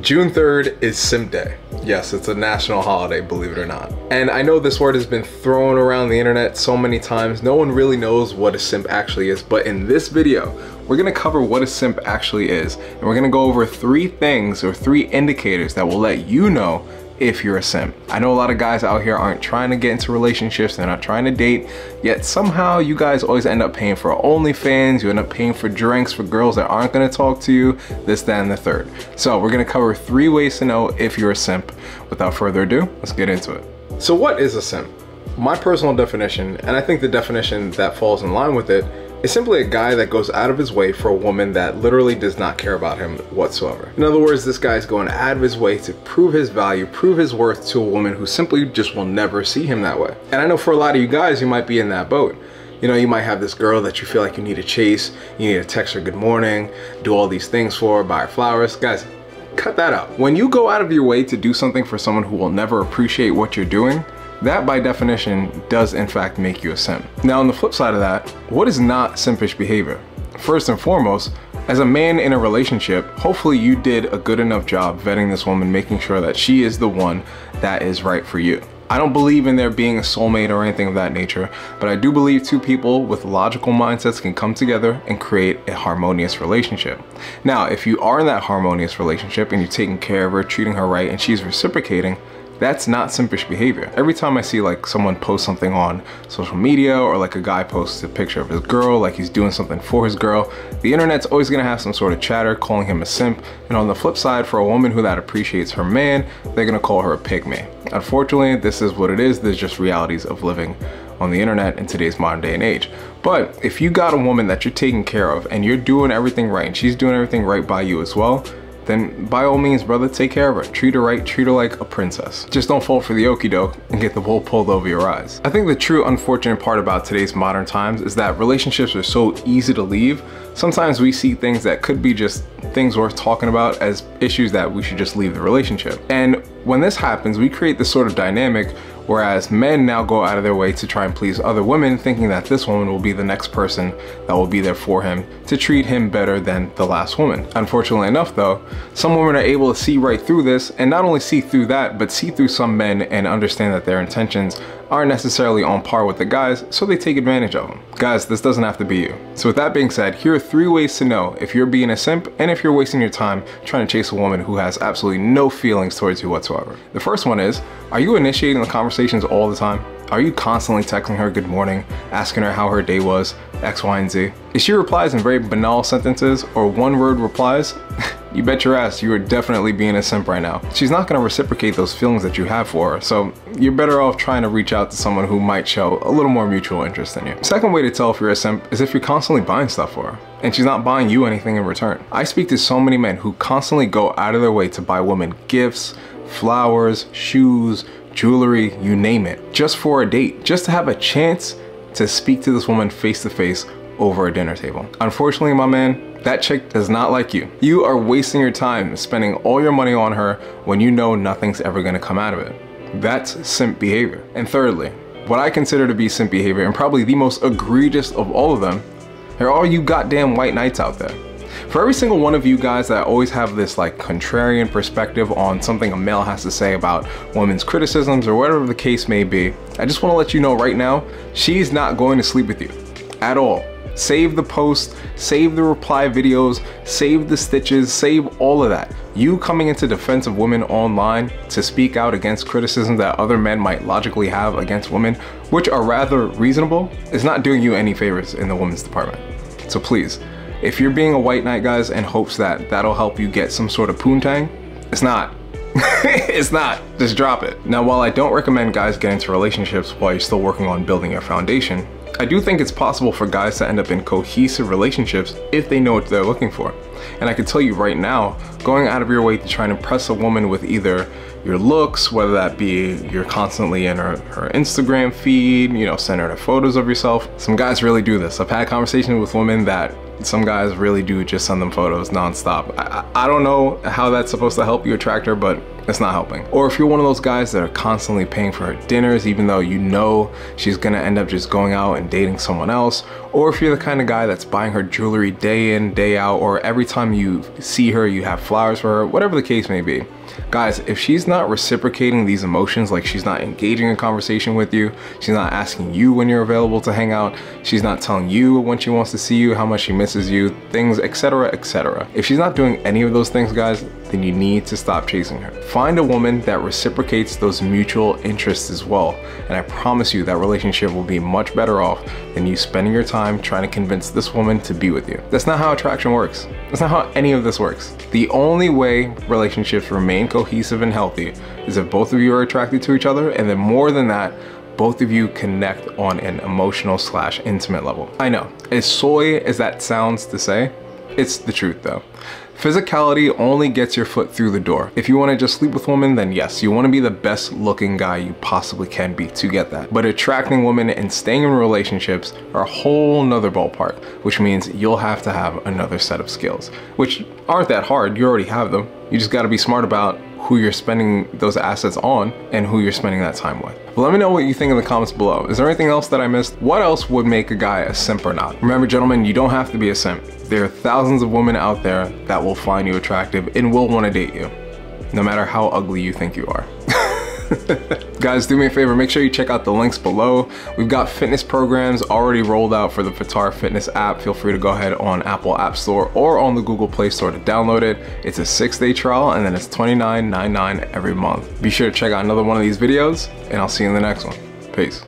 June 3rd is Simp Day. Yes, it's a national holiday, believe it or not. And I know this word has been thrown around the internet so many times, no one really knows what a simp actually is, but in this video, we're gonna cover what a simp actually is, and we're gonna go over 3 things or 3 indicators that will let you know if you're a simp. I know a lot of guys out here aren't trying to get into relationships, they're not trying to date, yet somehow you guys always end up paying for OnlyFans, you end up paying for drinks for girls that aren't gonna talk to you, this, that, and the third. So we're gonna cover 3 ways to know if you're a simp. Without further ado, let's get into it. So what is a simp? My personal definition, and I think the definition that falls in line with it, is simply a guy that goes out of his way for a woman that literally does not care about him whatsoever. In other words, this guy's going out of his way to prove his value, prove his worth to a woman who simply just will never see him that way. And I know for a lot of you guys, you might be in that boat. You know, you might have this girl that you feel like you need to chase, you need to text her good morning, do all these things for her, buy her flowers. Guys, cut that out. When you go out of your way to do something for someone who will never appreciate what you're doing, that by definition does in fact make you a simp. Now on the flip side of that, what is not simpish behavior? First and foremost, as a man in a relationship, hopefully you did a good enough job vetting this woman, making sure that she is the one that is right for you. I don't believe in there being a soulmate or anything of that nature, but I do believe 2 people with logical mindsets can come together and create a harmonious relationship. Now, if you are in that harmonious relationship and you're taking care of her, treating her right, and she's reciprocating, that's not simpish behavior. Every time I see like someone post something on social media, or like a guy posts a picture of his girl, like he's doing something for his girl, the internet's always gonna have some sort of chatter calling him a simp. And on the flip side, for a woman who that appreciates her man, they're gonna call her a pygmy. Unfortunately, this is what it is. There's just realities of living on the internet in today's modern day and age. But if you got a woman that you're taking care of and you're doing everything right, and she's doing everything right by you as well, then by all means, brother, take care of her. Treat her right, treat her like a princess. Just don't fall for the okie doke and get the wool pulled over your eyes. I think the true unfortunate part about today's modern times is that relationships are so easy to leave. Sometimes we see things that could be just things worth talking about as issues that we should just leave the relationship. And when this happens, we create this sort of dynamic whereas men now go out of their way to try and please other women, thinking that this woman will be the next person that will be there for him to treat him better than the last woman. Unfortunately enough though, some women are able to see right through this, and not only see through that, but see through some men and understand that their intentions aren't necessarily on par with the guys, so they take advantage of them. Guys, this doesn't have to be you. So with that being said, here are 3 ways to know if you're being a simp and if you're wasting your time trying to chase a woman who has absolutely no feelings towards you whatsoever. The first one is, are you initiating the conversations all the time? Are you constantly texting her good morning, asking her how her day was, X, Y, and Z? If she replies in very banal sentences or one-word replies, you bet your ass you are definitely being a simp right now. She's not gonna reciprocate those feelings that you have for her, so you're better off trying to reach out to someone who might show a little more mutual interest than you. Second way to tell if you're a simp is if you're constantly buying stuff for her and she's not buying you anything in return. I speak to so many men who constantly go out of their way to buy women gifts, flowers, shoes, jewelry, you name it, just for a date, just to have a chance to speak to this woman face to face over a dinner table. Unfortunately, my man, that chick does not like you. You are wasting your time spending all your money on her when you know nothing's ever gonna come out of it. That's simp behavior. And thirdly, what I consider to be simp behavior, and probably the most egregious of all of them, are all you goddamn white knights out there. For every single one of you guys that always have this like contrarian perspective on something a male has to say about women's criticisms or whatever the case may be, I just want to let you know right now, she's not going to sleep with you at all. Save the post, save the reply videos, save the stitches, save all of that. You coming into defense of women online to speak out against criticism that other men might logically have against women, which are rather reasonable, is not doing you any favors in the women's department. So please, if you're being a white knight, guys, in hopes that that'll help you get some sort of poontang, it's not. It's not. Just drop it. Now, while I don't recommend guys get into relationships while you're still working on building your foundation, I do think it's possible for guys to end up in cohesive relationships if they know what they're looking for. And I can tell you right now, going out of your way to try and impress a woman with either your looks, whether that be you're constantly in her Instagram feed, you know, send her the photos of yourself. Some guys really do this. I've had conversations with women that some guys really do just send them photos nonstop. I don't know how that's supposed to help you attract her, but it's not helping. Or if you're one of those guys that are constantly paying for her dinners, even though you know she's gonna end up just going out and dating someone else, or if you're the kind of guy that's buying her jewelry day in, day out, or every time you see her, you have flowers for her, whatever the case may be. Guys, if she's not reciprocating these emotions, like she's not engaging in conversation with you, she's not asking you when you're available to hang out, she's not telling you when she wants to see you, how much she misses you, things, etc., etc. If she's not doing any of those things, guys, then you need to stop chasing her. Find a woman that reciprocates those mutual interests as well, and I promise you that relationship will be much better off than you spending your time trying to convince this woman to be with you. That's not how attraction works. That's not how any of this works. The only way relationships remain cohesive and healthy is if both of you are attracted to each other, and then more than that, both of you connect on an emotional / intimate level. I know, as soy as that sounds to say, it's the truth though. Physicality only gets your foot through the door. If you want to just sleep with women, then yes, you want to be the best looking guy you possibly can be to get that. But attracting women and staying in relationships are a whole nother ballpark, which means you'll have to have another set of skills, which aren't that hard. You already have them. You just got to be smart about who you're spending those assets on and who you're spending that time with. But let me know what you think in the comments below. Is there anything else that I missed? What else would make a guy a simp or not? Remember, gentlemen, you don't have to be a simp. There are thousands of women out there that will find you attractive and will want to date you, no matter how ugly you think you are. Guys, do me a favor, make sure you check out the links below. We've got fitness programs already rolled out for the Fatar Fitness app. Feel free to go ahead on Apple App Store or on the Google Play Store to download it. It's a 6-day trial and then it's $29.99 every month. Be sure to check out another one of these videos and I'll see you in the next one. Peace.